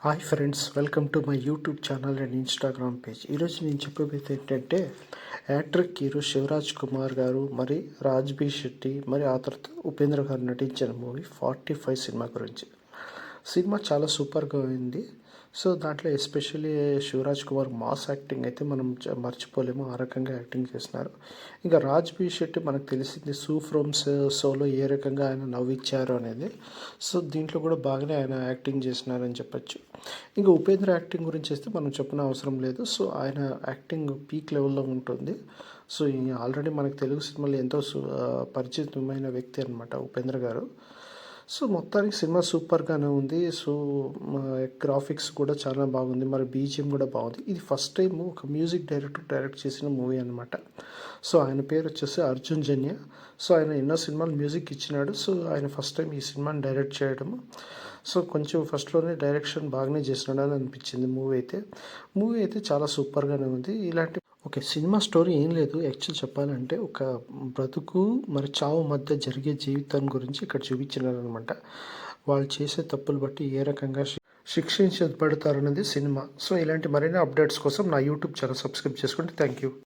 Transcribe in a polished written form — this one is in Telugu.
Hi friends, welcome to my YouTube channel and Instagram page. ఈరోజు నేను చెప్పేది ఏంటంటే, యాక్టర్ హీరో శివరాజ్ కుమార్ గారు, మరి రాజ్బీ శెట్టి, మరి ఆ తర్వాత ఉపేంద్ర గారు నటించిన మూవీ 45 సినిమా గురించి. సినిమా చాలా సూపర్గా ఉంది. సో దాంట్లో especially Shivaraj Kumar mass acting అయితే మనం మర్చిపోలేము. ఆ రకంగా యాక్టింగ్ చేస్తున్నారు. ఇంకా రాజ్బీ శెట్టి మనకు తెలిసింది సోలో ఏ రకంగా ఆయన నవ్విచ్చారు అనేది. సో దీంట్లో కూడా బాగానే ఆయన యాక్టింగ్ చేసినారని చెప్పచ్చు. ఇంకా ఉపేంద్ర యాక్టింగ్ గురించి అయితే మనం చెప్పిన అవసరం లేదు. సో ఆయన యాక్టింగ్ పీక్ లెవెల్లో ఉంటుంది. సో ఆల్రెడీ మనకు తెలుగు సినిమాలో ఎంతో పరిచితమైన వ్యక్తి అనమాట ఉపేంద్ర గారు. సో మొత్తానికి సినిమా సూపర్గానే ఉంది. సో గ్రాఫిక్స్ కూడా చాలా బాగుంది, మరి బీజిఎం కూడా బాగుంది. ఇది ఫస్ట్ టైం ఒక మ్యూజిక్ డైరెక్టర్ డైరెక్ట్ చేసిన మూవీ అనమాట. సో ఆయన పేరు వచ్చేసి అర్జున్ జన్య. సో ఆయన ఎన్నో సినిమాలు మ్యూజిక్ ఇచ్చినాడు. సో ఆయన ఫస్ట్ టైం ఈ సినిమాని డైరెక్ట్ చేయడం. సో కొంచెం ఫస్ట్లోనే డైరెక్షన్ బాగానే చేసినాడు అని అనిపించింది. మూవీ అయితే చాలా సూపర్గానే ఉంది. ఇలాంటి సినిమా స్టోరీ ఏం లేదు. యాక్చువల్ చెప్పాలంటే ఒక బ్రతుకు మరి చావు మధ్య జరిగే జీవితం గురించి ఇక్కడ చూపించినారనమాట. వాళ్ళు చేసే తప్పులు బట్టి ఏ రకంగా శిక్షించబడతారన్నది సినిమా. సో ఇలాంటి మరిన్ని అప్డేట్స్ కోసం నా యూట్యూబ్ ఛానల్ సబ్స్క్రైబ్ చేసుకోండి. Thank you.